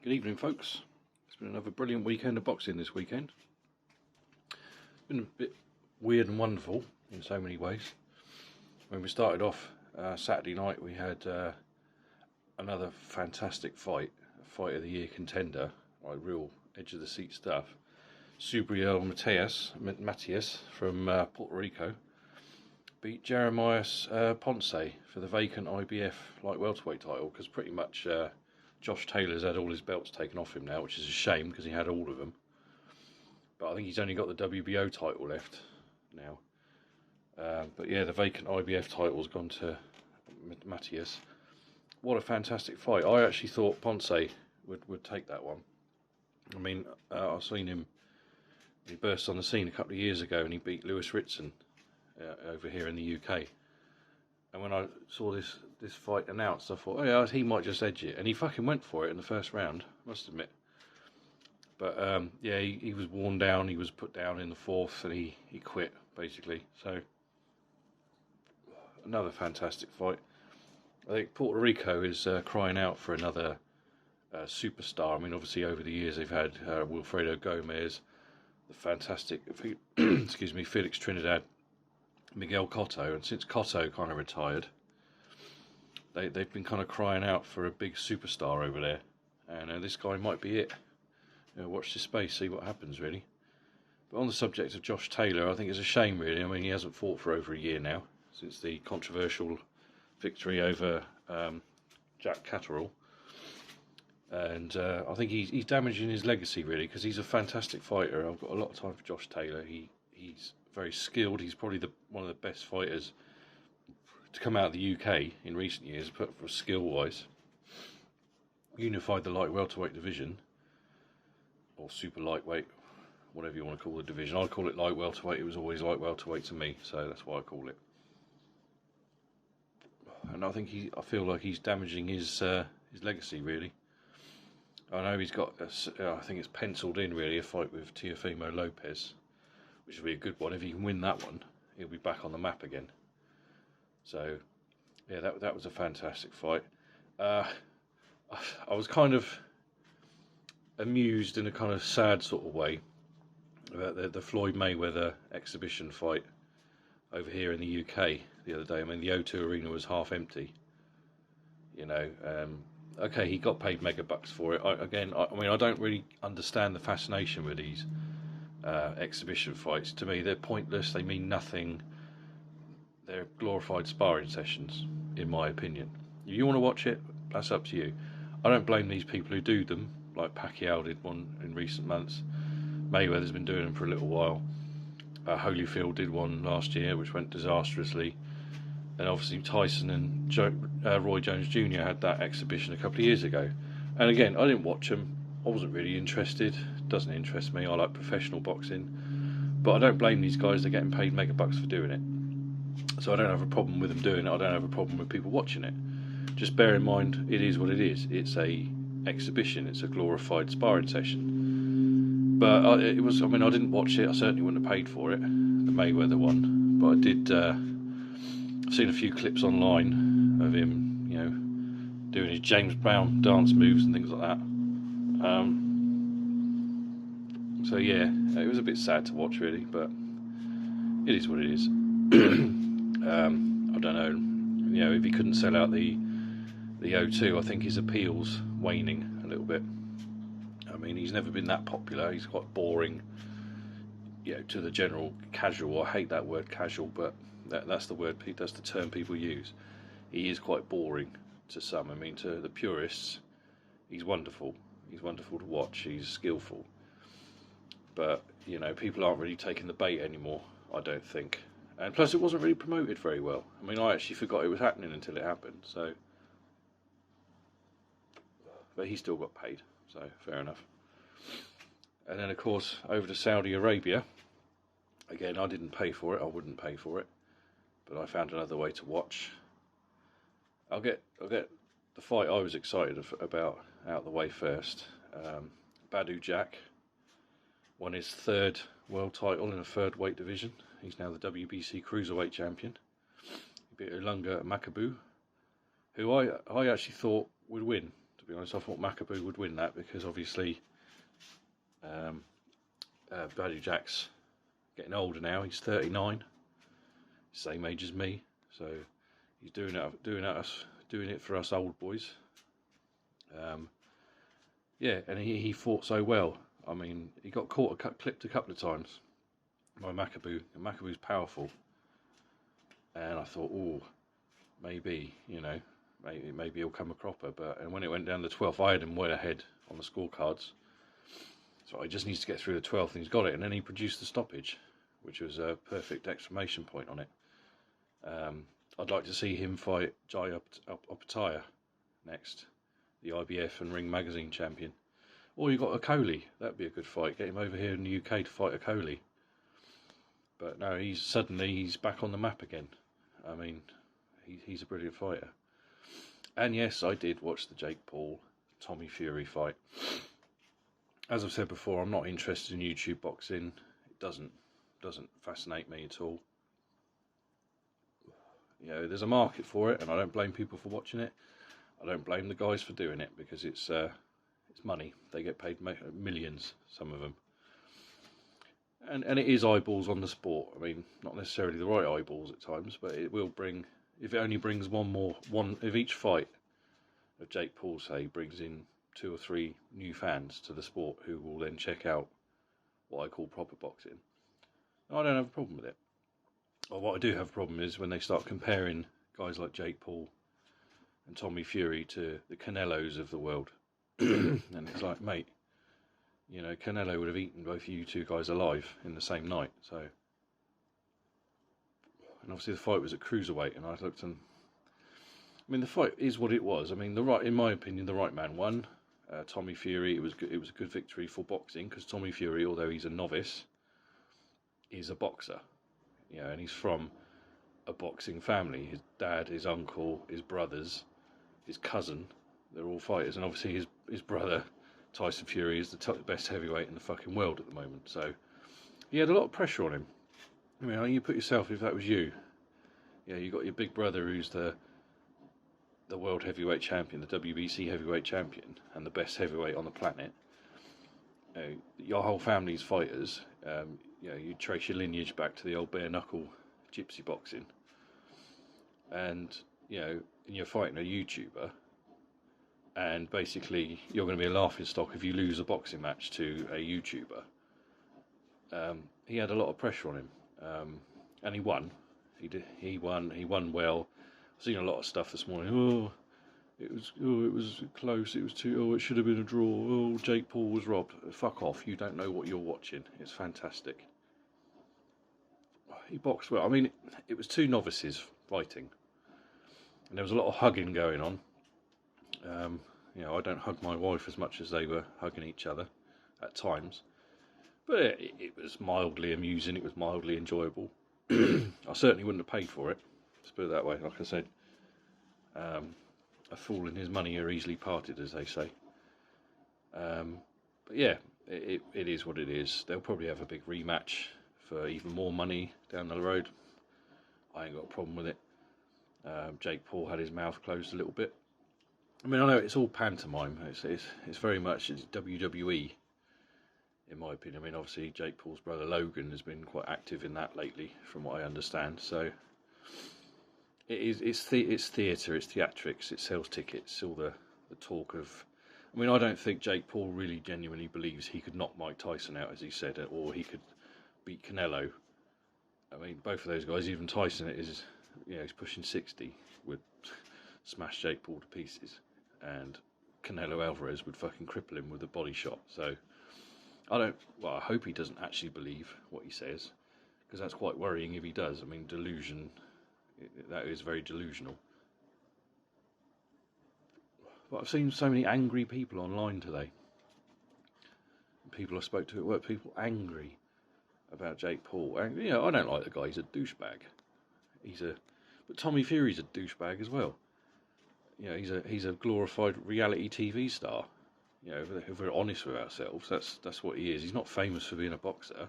Good evening, folks. It's been another brilliant weekend of boxing this weekend. It's been a bit weird and wonderful in so many ways. When we started off Saturday night, we had another fantastic fight of the year contender, like real edge of the seat stuff. Subriel Matias from Puerto Rico beat Jeremiah Ponce for the vacant IBF light welterweight title, because pretty much Josh Taylor's had all his belts taken off him now, which is a shame because he had all of them. But I think he's only got the WBO title left now. But yeah, the vacant IBF title's gone to Matias. What a fantastic fight. I actually thought Ponce would take that one. I mean, I've seen him, he burst on the scene a couple of years ago and he beat Lewis Ritson over here in the UK. And when I saw this fight announced, I thought, oh yeah, he might just edge it. And he fucking went for it in the first round, must admit. But yeah, he was worn down, he was put down in the fourth, and he quit, basically. So, another fantastic fight. I think Puerto Rico is crying out for another superstar. I mean, obviously over the years they've had Wilfredo Gomez, the fantastic, excuse me, Felix Trinidad, Miguel Cotto, and since Cotto kind of retired, they've been kind of crying out for a big superstar over there, and this guy might be it. Watch this space, see what happens, really. But on the subject of Josh Taylor, I think it's a shame, really. I mean, he hasn't fought for over a year now, since the controversial victory over Jack Catterall. And I think he's damaging his legacy, really, because he's a fantastic fighter. I've got a lot of time for Josh Taylor. He's very skilled. He's probably one of the best fighters to come out of the UK in recent years, but for skill-wise. Unified the light welterweight division, or super lightweight, whatever you want to call the division. I call it light welterweight. It was always light welterweight to me, so that's why I call it. And I think I feel like he's damaging his legacy, really. I know he's got, I think it's penciled in, really, a fight with Teofimo Lopez, which will be a good one. If he can win that one, he'll be back on the map again. So, yeah, that was a fantastic fight. I was kind of amused in a kind of sad sort of way about the Floyd Mayweather exhibition fight over here in the UK the other day. I mean, the O2 Arena was half empty. Okay, he got paid mega bucks for it. I mean, I don't really understand the fascination with these exhibition fights. To me, they're pointless. They mean nothing. They're glorified sparring sessions, in my opinion. If you want to watch it, that's up to you. I don't blame these people who do them, like Pacquiao did one in recent months. Mayweather's been doing them for a little while. Holyfield did one last year, which went disastrously. And obviously Tyson and Roy Jones Jr. had that exhibition a couple of years ago. And again, I didn't watch them. I wasn't really interested. It doesn't interest me. I like professional boxing. But I don't blame these guys. They're getting paid mega bucks for doing it. So I don't have a problem with them doing it. I don't have a problem with people watching it. Just bear in mind, it is what it is. It's a exhibition. It's a glorified sparring session. But I didn't watch it. I certainly wouldn't have paid for it, the Mayweather one. But I did. I've seen a few clips online of him, doing his James Brown dance moves and things like that. So yeah, it was a bit sad to watch, really, but it is what it is. I don't know. If he couldn't sell out the O2, I think his appeal's waning a little bit. I mean, he's never been that popular. He's quite boring, to the general casual. I hate that word casual, but that's the term people use. He is quite boring to some. I mean, to the purists, he's wonderful. He's wonderful to watch. He's skillful. But, people aren't really taking the bait anymore, I don't think. And plus, it wasn't really promoted very well. I mean, I actually forgot it was happening until it happened. So, but he still got paid, so fair enough. And then, of course, over to Saudi Arabia. Again, I didn't pay for it. I wouldn't pay for it, but I found another way to watch. I'll get the fight I was excited about out of the way first. Badou Jack won his third world title in a third weight division. He's now the WBC Cruiserweight champion. He beat Ilunga Makabu, who I actually thought would win, to be honest. I thought Makabu would win that because obviously Badou Jack's getting older now. He's 39, same age as me, so he's doing it for us old boys. Yeah, and he fought so well. I mean, he got clipped a couple of times by Makabu, and Makabu's powerful. And I thought, oh, maybe, maybe he'll come a cropper. And when it went down to 12th, I had him well ahead on the scorecards. So he just needs to get through the 12th, and he's got it. And then he produced the stoppage, which was a perfect exclamation point on it. I'd like to see him fight Jai Opetaia next, the IBF and Ring Magazine champion. Or you got Okolie, that'd be a good fight. Get him over here in the UK to fight Okolie. But no, he's back on the map again. I mean, he's a brilliant fighter. And yes, I did watch the Jake Paul Tommy Fury fight. As I've said before, I'm not interested in YouTube boxing. It doesn't fascinate me at all. There's a market for it, and I don't blame people for watching it. I don't blame the guys for doing it because it's money. They get paid millions, some of them. And it is eyeballs on the sport. I mean, not necessarily the right eyeballs at times, but it will bring, if it only brings one, if each fight of Jake Paul, say, brings in 2 or 3 new fans to the sport who will then check out what I call proper boxing, I don't have a problem with it. Or what I do have a problem is when they start comparing guys like Jake Paul and Tommy Fury to the Canelos of the world. And it's like, mate, Canelo would have eaten both you two guys alive in the same night. So, and obviously the fight was at cruiserweight, and I looked and, I mean, the fight is what it was. I mean, in my opinion, the right man won. Tommy Fury, it was a good victory for boxing because Tommy Fury, although he's a novice, is a boxer. And he's from a boxing family. His dad, his uncle, his brothers, his cousin, they're all fighters, and obviously his brother Tyson Fury is the best heavyweight in the fucking world at the moment. So he had a lot of pressure on him. I mean, you put yourself, if that was you, you got your big brother who's the world heavyweight champion, the WBC heavyweight champion, and the best heavyweight on the planet. Your whole family's fighters. You trace your lineage back to the old bare knuckle gypsy boxing, and and you're fighting a YouTuber. And basically, you're going to be a laughing stock if you lose a boxing match to a YouTuber. He had a lot of pressure on him, and he won. He won well. I've seen a lot of stuff this morning. It was close. It was too. It should have been a draw. Jake Paul was robbed. Fuck off. You don't know what you're watching. It's fantastic. He boxed well. I mean, it was 2 novices fighting, and there was a lot of hugging going on. I don't hug my wife as much as they were hugging each other at times, but it was mildly amusing. It was mildly enjoyable. I certainly wouldn't have paid for it. Let's put it that way. Like I said, a fool and his money are easily parted, as they say. But yeah, it is what it is. They'll probably have a big rematch for even more money down the road. I ain't got a problem with it. Jake Paul had his mouth closed a little bit. I mean, I know it's all pantomime. It's very much WWE, in my opinion. I mean, obviously Jake Paul's brother Logan has been quite active in that lately, from what I understand. So it's theatre, it's theatrics, it sells tickets. All the talk of. I mean, I don't think Jake Paul really genuinely believes he could knock Mike Tyson out, as he said, or he could beat Canelo. I mean, both of those guys, even Tyson, he's pushing 60, would smash Jake Paul to pieces, and Canelo Alvarez would fucking cripple him with a body shot. So I hope he doesn't actually believe what he says, because that's quite worrying if he does. I mean, delusion, that is very delusional. But I've seen so many angry people online today. People I spoke to at work, people angry about Jake Paul. I don't like the guy. He's a douchebag. But Tommy Fury's a douchebag as well. He's a glorified reality TV star. If we're honest with ourselves, that's what he is. He's not famous for being a boxer.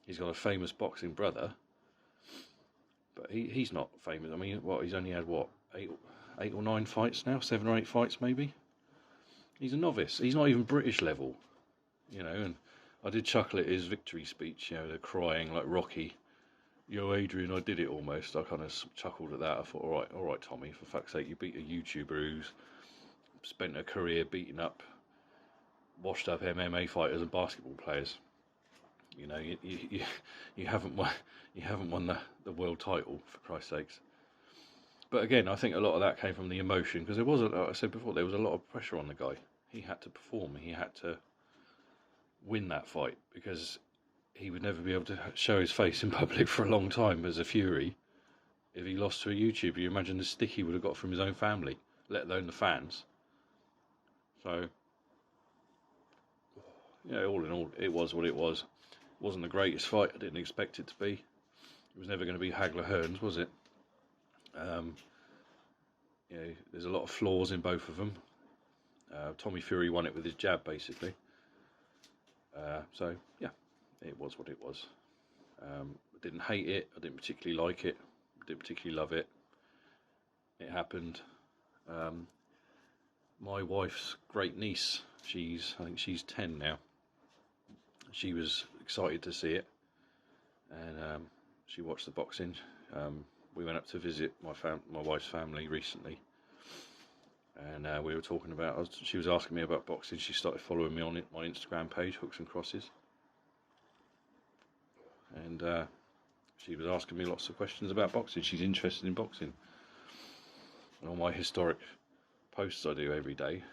He's got a famous boxing brother, but he's not famous. I mean, he's only had 8 or 9 fights now, 7 or 8 fights maybe. He's a novice. He's not even British level, you know. And I did chuckle at his victory speech, you know, the crying like Rocky. Yo, Adrian, I did it almost. I kind of chuckled at that. I thought, all right, Tommy, for fuck's sake, you beat a YouTuber who's spent a career beating up washed up MMA fighters and basketball players. You know, you haven't won the world title, for Christ's sakes. But again, I think a lot of that came from the emotion, because there was, like I said before, there was a lot of pressure on the guy. He had to perform. He had to win that fight, because he would never be able to show his face in public for a long time as a Fury if he lost to a YouTuber. You imagine the stick he would have got from his own family, let alone the fans. So, yeah, all in all, it was what it was. It wasn't the greatest fight. I didn't expect it to be. It was never going to be Hagler Hearns, was it? You know, there's a lot of flaws in both of them. Tommy Fury won it with his jab, basically. So, yeah, it was what it was. I didn't hate it. I didn't particularly like it. I didn't particularly love it. It happened. My wife's great niece, I think she's 10 now. She was excited to see it, and she watched the boxing. We went up to visit my wife's family recently, and we were talking about. She was asking me about boxing. She started following me on my Instagram page, Hooks and Crosses, and she was asking me lots of questions about boxing. She's interested in boxing, and all my historic posts I do every day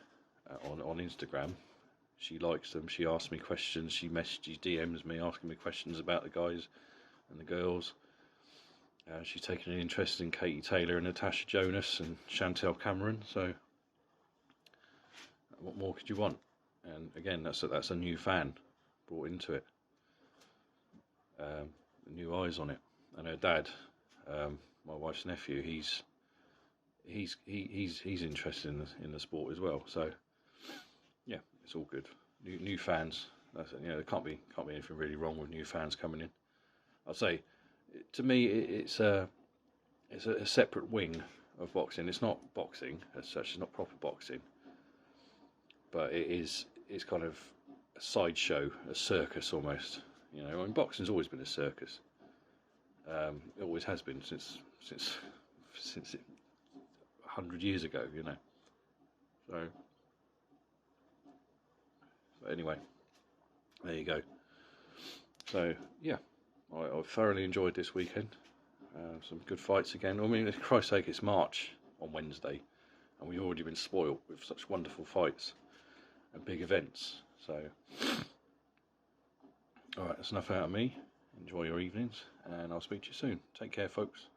on Instagram. She likes them. She asks me questions. She DMs me asking me questions about the guys and the girls. She's taken an interest in Katie Taylor and Natasha Jonas and Chantel Cameron. So, what more could you want? And again, that's a new fan brought into it. New eyes on it. And her dad, my wife's nephew, he's interested in the sport as well. So, yeah, it's all good. New fans. There can't be anything really wrong with new fans coming in. I'd say, to me, it's a separate wing of boxing. It's not boxing as such. It's not proper boxing, but it's kind of a sideshow, a circus almost. You know, and boxing's always been a circus. It always has been since 100 years ago. You know, so. But anyway, there you go. So, yeah, I thoroughly enjoyed this weekend. Some good fights again. I mean, for Christ's sake, it's March on Wednesday, and we've already been spoiled with such wonderful fights and big events. So, alright, that's enough out of me. Enjoy your evenings, and I'll speak to you soon. Take care, folks.